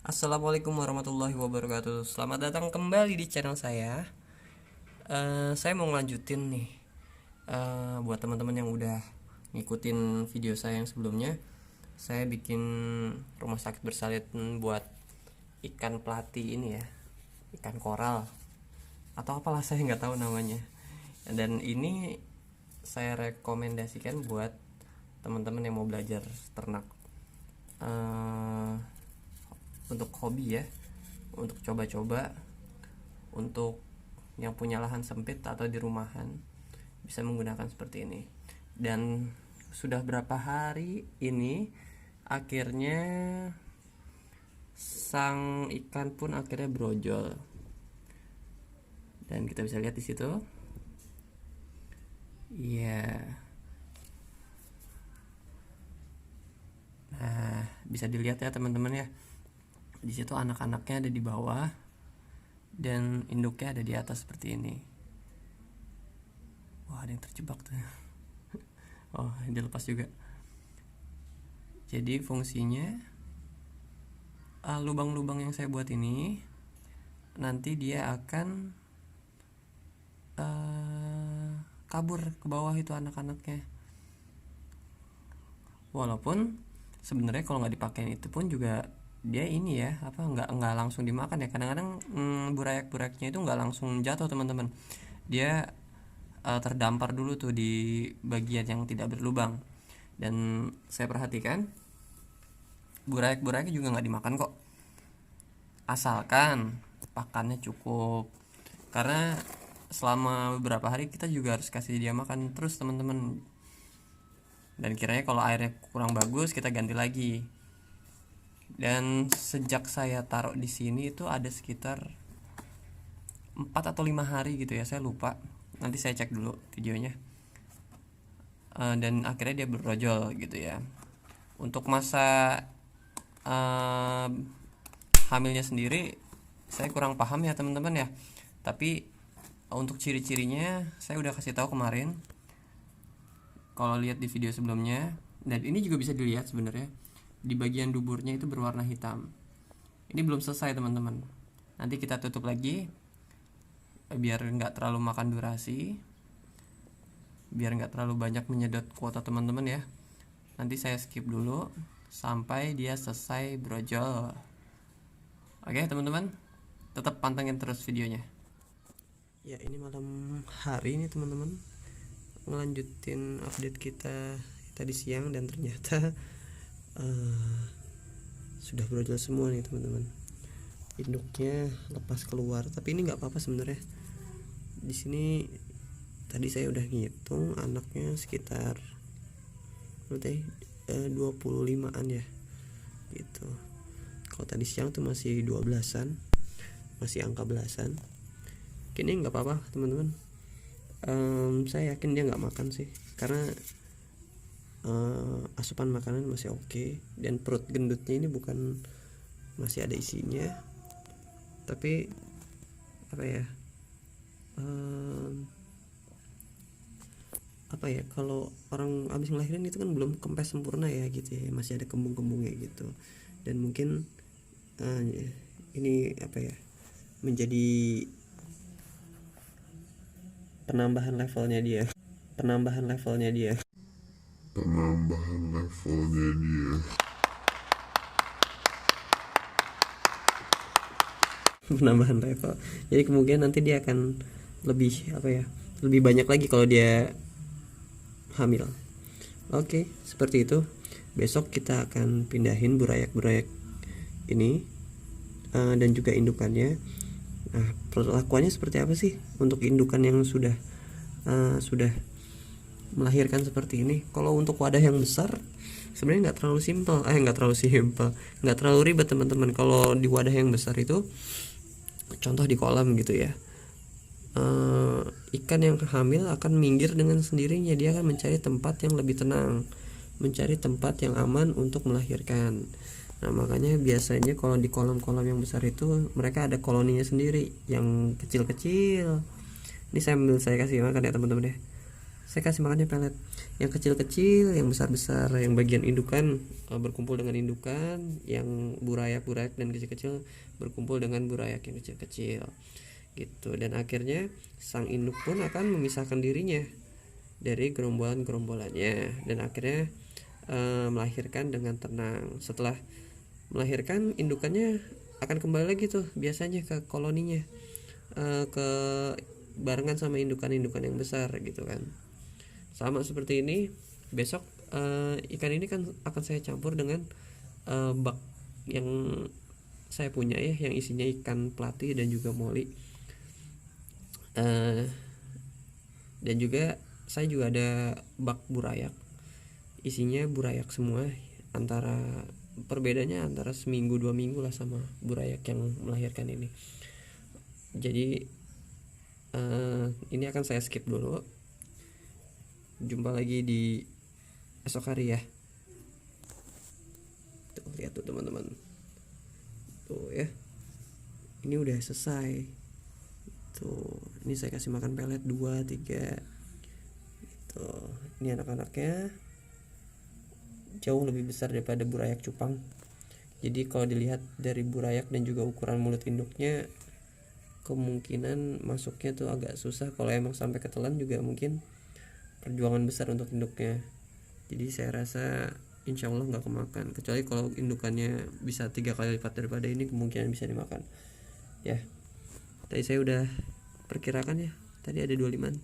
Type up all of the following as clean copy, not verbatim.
Assalamualaikum warahmatullahi wabarakatuh. Selamat datang kembali di channel saya. Saya mau ngelanjutin nih, buat teman-teman yang udah ngikutin video saya yang sebelumnya. Saya bikin rumah sakit bersalin buat ikan pelati ini ya, ikan koral atau apalah saya nggak tahu namanya. Dan ini saya rekomendasikan buat teman-teman yang mau belajar ternak. Untuk hobi ya, untuk coba-coba, untuk yang punya lahan sempit atau di rumahan bisa menggunakan seperti ini. Dan sudah berapa hari ini akhirnya sang ikan pun akhirnya brojol, dan kita bisa lihat di situ. Iya. Nah, bisa dilihat ya teman-teman ya. Di situ anak-anaknya ada di bawah dan induknya ada di atas seperti ini. Wah, ada yang terjebak tuh. Oh, dia lepas juga. Jadi fungsinya lubang-lubang yang saya buat ini nanti dia akan kabur ke bawah itu anak-anaknya. Walaupun sebenarnya kalau nggak dipakai itu pun juga dia ini ya, nggak langsung dimakan ya. Kadang-kadang burayak-buraknya itu nggak langsung jatuh teman-teman. Dia terdampar dulu tuh di bagian yang tidak berlubang. Dan saya perhatikan burayak-buraknya juga nggak dimakan kok, asalkan pakannya cukup. Karena selama beberapa hari kita juga harus kasih dia makan terus teman-teman. Dan kiranya kalau airnya kurang bagus kita ganti lagi. Dan sejak saya taruh di sini itu ada sekitar 4 atau 5 hari gitu ya, saya lupa. Nanti saya cek dulu videonya. Dan akhirnya dia berojol gitu ya. Untuk masa hamilnya sendiri saya kurang paham ya teman-teman ya. Tapi untuk ciri-cirinya saya udah kasih tahu kemarin. Kalau lihat di video sebelumnya, dan ini juga bisa dilihat sebenarnya di bagian duburnya itu berwarna hitam. Ini belum selesai teman-teman. Nanti kita tutup lagi biar nggak terlalu makan durasi, biar nggak terlalu banyak menyedot kuota teman-teman ya. Nanti saya skip dulu sampai dia selesai brojol. Oke teman-teman, tetap pantengin terus videonya. Ya, ini malam hari ini teman-teman, ngelanjutin update kita tadi siang, dan ternyata sudah brojol semua nih teman-teman. Induknya lepas keluar, tapi ini nggak apa-apa sebenarnya. Di sini tadi saya udah ngitung anaknya sekitar 25-an ya gitu. Kalau tadi siang tuh masih 12-an, masih angka belasan. Kini nggak apa-apa teman-teman. Saya yakin dia nggak makan sih, karena asupan makanan masih oke, dan perut gendutnya ini bukan masih ada isinya, tapi kalau orang habis ngelahirin itu kan belum kempes sempurna ya gitu ya, masih ada kembung-kembungnya gitu. Dan mungkin ini menjadi penambahan levelnya dia. Penambahan level. Jadi kemungkinan nanti dia akan lebih banyak lagi kalau dia hamil. Oke, seperti itu. Besok kita akan pindahin burayak-burayak ini dan juga indukannya. Nah, perlakuannya seperti apa sih untuk indukan yang sudah melahirkan seperti ini? Kalau untuk wadah yang besar sebenarnya nggak terlalu ribet teman-teman. Kalau di wadah yang besar itu, contoh di kolam gitu ya, ikan yang hamil akan minggir dengan sendirinya. Dia akan mencari tempat yang lebih tenang, mencari tempat yang aman untuk melahirkan. Nah, makanya biasanya kalau di kolam-kolam yang besar itu mereka ada koloninya sendiri yang kecil-kecil. Ini saya kasih makan ya teman-teman ya. saya kasih makannya pelet yang kecil-kecil, yang besar-besar, yang bagian indukan berkumpul dengan indukan, yang burayak dan kecil-kecil berkumpul dengan burayak yang kecil-kecil gitu. Dan akhirnya sang induk pun akan memisahkan dirinya dari gerombolan-gerombolannya dan akhirnya melahirkan dengan tenang. Setelah melahirkan, indukannya akan kembali lagi tuh biasanya ke koloninya, ke barengan sama indukan-indukan yang besar gitu kan. Sama seperti ini, besok ikan ini kan akan saya campur dengan bak yang saya punya ya, yang isinya ikan pelatih dan juga moli. Dan juga saya juga ada bak burayak, isinya burayak semua. Antara perbedaannya antara seminggu 2 minggu lah sama burayak yang melahirkan ini. Jadi ini akan saya skip dulu. Jumpa lagi di esok hari ya. Tuh, lihat tuh teman-teman, tuh ya, ini udah selesai tuh. Ini saya kasih makan pelet 2, 3 gitu. Ini anak-anaknya jauh lebih besar daripada burayak cupang. Jadi kalau dilihat dari burayak dan juga ukuran mulut induknya, kemungkinan masuknya tuh agak susah. Kalau emang sampai ketelan juga mungkin perjuangan besar untuk induknya. Jadi saya rasa insya Allah nggak kemakan, kecuali kalau indukannya bisa 3 kali lipat daripada ini, kemungkinan bisa dimakan ya. Tadi saya udah perkirakan ya, tadi ada 25,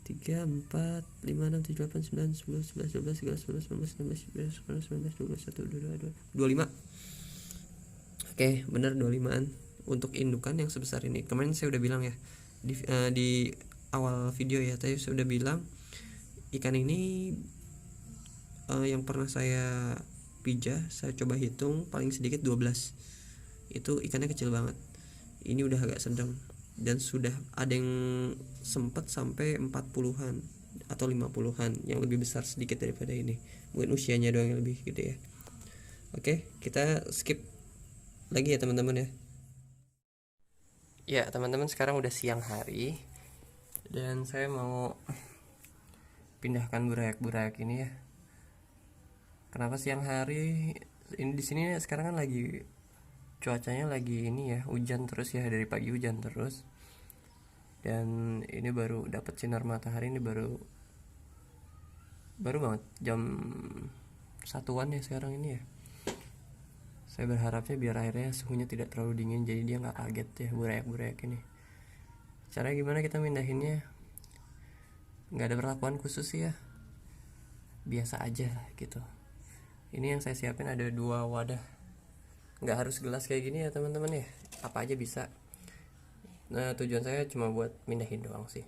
3, 4, 5, 6, 7, 8, 9, 10, 11, 12, 13, 14, 15, 16, 17, 18, 19, 20, 21, 22, 25. Oke, benar 25an untuk indukan yang sebesar ini. Kemarin saya udah bilang ya di awal video ya, tadi saya udah bilang ikan ini yang pernah saya pijah, saya coba hitung paling sedikit 12. Itu ikannya kecil banget. Ini udah agak sedang, dan sudah ada yang sempat sampai 40-an atau 50-an yang lebih besar sedikit daripada ini. Mungkin usianya doang yang lebih gede ya. Oke, kita skip lagi ya teman-teman ya. Ya teman-teman, sekarang udah siang hari dan saya mau pindahkan burayak ini ya. Kenapa siang hari? Ini di sini sekarang kan lagi cuacanya lagi ini ya, hujan terus ya, dari pagi hujan terus. Dan ini baru dapat sinar matahari, ini baru banget jam 1-an ya sekarang ini ya. Saya berharapnya biar airnya suhunya tidak terlalu dingin, jadi dia nggak kaget ya burayak ini. Caranya gimana kita mindahinnya? Nggak ada perlakuan khusus sih ya, biasa aja lah gitu. Ini yang saya siapin ada 2 wadah, nggak harus gelas kayak gini ya teman-teman ya, apa aja bisa. Nah tujuan saya cuma buat mindahin doang sih.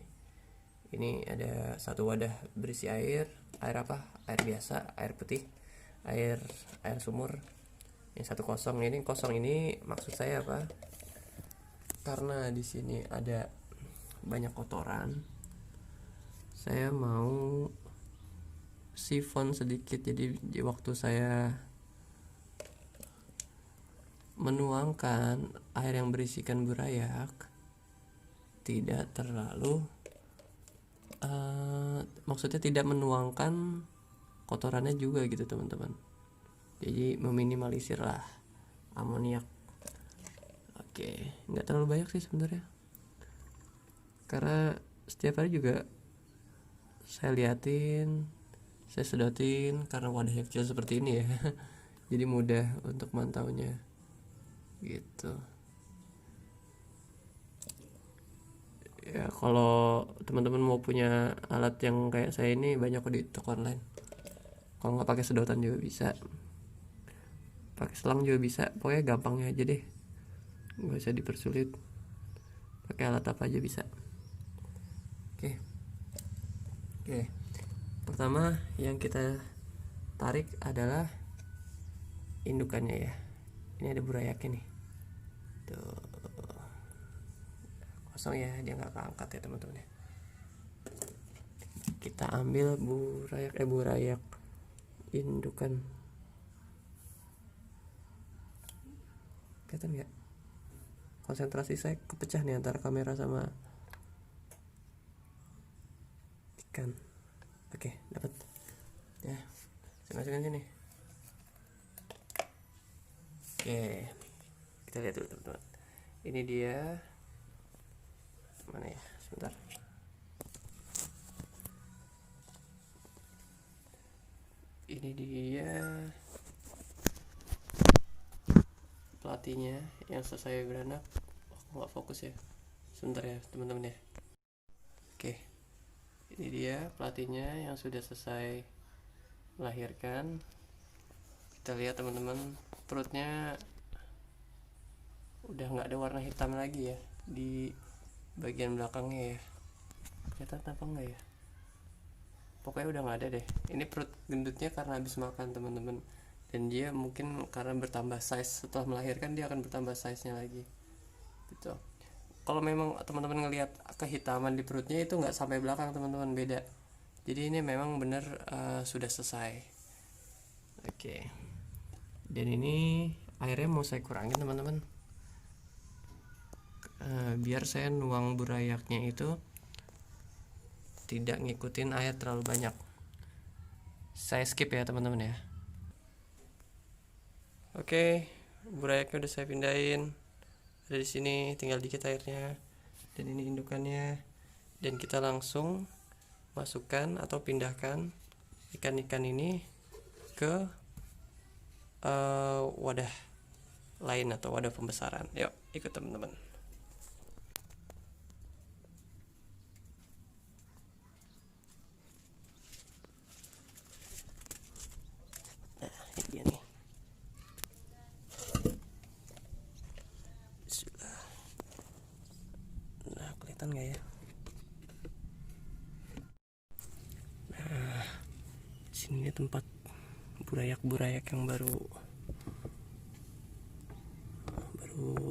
Ini ada 1 wadah berisi air apa? Air biasa, air putih, air sumur. Yang 1 kosong. Ini kosong ini maksud saya apa? Karena di sini ada banyak kotoran, saya mau sifon sedikit. Jadi di waktu saya menuangkan air yang berisikan burayak, tidak terlalu maksudnya tidak menuangkan kotorannya juga gitu teman-teman. Jadi meminimalisir lah amoniak. Oke, nggak terlalu banyak sih sebenarnya, karena setiap hari juga saya liatin, saya sedotin, karena wadahnya kecil seperti ini ya. Jadi mudah untuk mantaunya gitu ya. Kalau teman-teman mau punya alat yang kayak saya ini, banyak kok di toko online. Kalau nggak pakai sedotan juga bisa, pakai selang juga bisa, pokoknya gampangnya aja deh, nggak usah dipersulit, pakai alat apa aja bisa. Oke, pertama yang kita tarik adalah indukannya ya. Ini ada burayaknya nih, tuh kosong ya, dia nggak keangkat ya teman-teman ya. Kita ambil burayak indukan. Kelihatan nggak? Konsentrasi saya kepecah nih antara kamera sama ikan. Oke, dapat ya, saya masukin sini. Oke, kita lihat dulu teman-teman, ini dia, mana ya, sebentar. Ini dia pelatihnya yang selesai beranak. Nggak fokus ya, sebentar ya teman-teman ya. Oke, ini dia pelatihnya yang sudah selesai melahirkan. Kita lihat teman-teman, perutnya udah nggak ada warna hitam lagi ya di bagian belakangnya ya. Kelihatan apa enggak ya? Pokoknya udah nggak ada deh. Ini perut gendutnya karena habis makan teman-teman, dan dia mungkin karena bertambah size setelah melahirkan, dia akan bertambah size-nya lagi gitu. Kalau memang teman-teman ngelihat kehitaman di perutnya itu nggak sampai belakang teman-teman, beda. Jadi ini memang benar sudah selesai. Oke. Dan ini airnya mau saya kurangin teman-teman, biar saya nuang burayaknya itu tidak ngikutin air terlalu banyak. Saya skip ya teman-teman ya. Oke, burayaknya udah saya pindahin. Ada di sini, tinggal dikit airnya. Dan ini indukannya. Dan kita langsung masukkan atau pindahkan ikan-ikan ini ke wadah lain atau wadah pembesaran. Yuk, ikut teman-teman. Nah, ini dia nih. Nah, kelihatan nggak ya? Nah, sini tempat burayak-burayak yang baru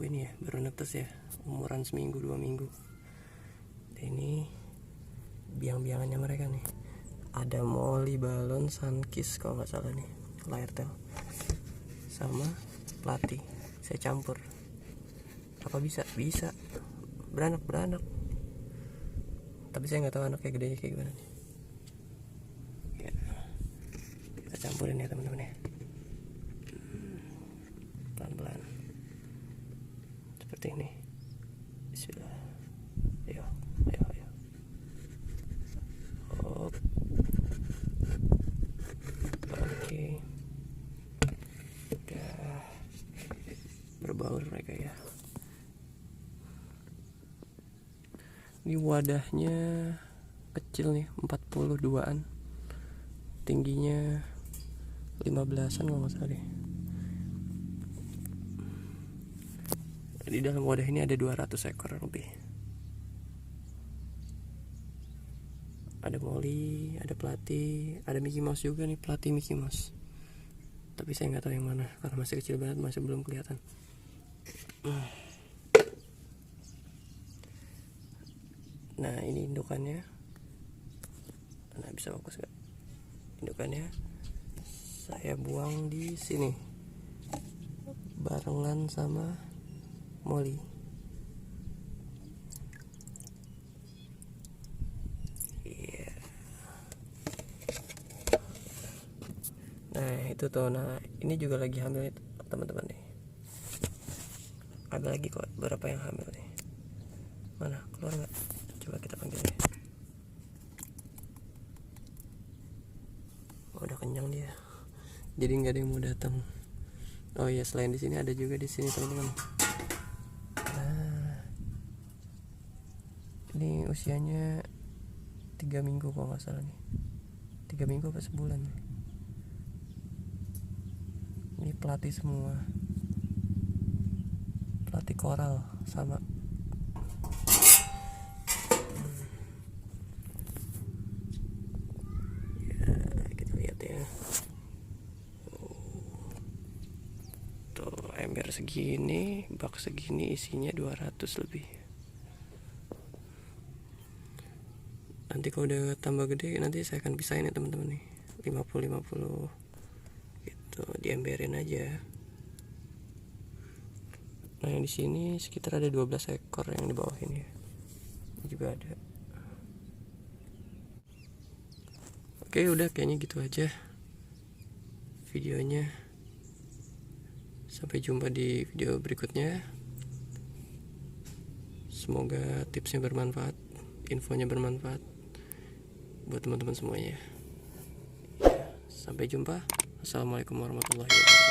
ini ya, baru netes ya, umuran seminggu 2 minggu. Dan ini biang-biangannya mereka nih. Ada Molly, balon, Sunkiss kalau nggak salah nih, Laertel sama Platy. Saya campur. Apa bisa beranak, tapi saya nggak tahu anaknya gedenya kayak gimana nih ya. Kita campurin ya teman-teman ya, pelan-pelan seperti ini. Bismillah. Ayo. Oke. Udah berbaur mereka ya. Ini wadahnya kecil nih, 42-an, tingginya 15-an kalau nggak salah deh. Di dalam wadah ini ada 200 ekor lebih. Ada Molly, ada Platy, ada Mickey Mouse juga nih, Platy Mickey Mouse. Tapi saya nggak tahu yang mana karena masih kecil banget, masih belum kelihatan. Nah, ini indukannya. Nah, bisa fokus gak? Indukannya saya buang di sini barengan sama Molly. Yeah. Nah, itu tuh. Nah, ini juga lagi hamil teman-teman nih. Ada lagi kok beberapa yang hamil nih. Mana? Keluar nggak? Coba kita panggil ya. Oh, udah kenyang dia. Jadi nggak ada yang mau datang. Oh iya, selain di sini ada juga di sini teman-teman. Nah, ini usianya 3 minggu kalau nggak salah nih. 3 minggu apa sebulan nih. Ini Platy semua. Platy koral sama. Ember segini, bak segini, isinya 200 lebih. Nanti kalau udah tambah gede, nanti saya akan pisahin ya teman-teman nih, 50-50 gitu, diemberin aja. Nah, yang di sini sekitar ada 12 ekor yang di bawah ini ya. Ini juga ada. Oke, udah kayaknya gitu aja videonya. Sampai jumpa di video berikutnya. Semoga tipsnya bermanfaat, infonya bermanfaat buat teman-teman semuanya. Sampai jumpa. Assalamualaikum warahmatullahi wabarakatuh.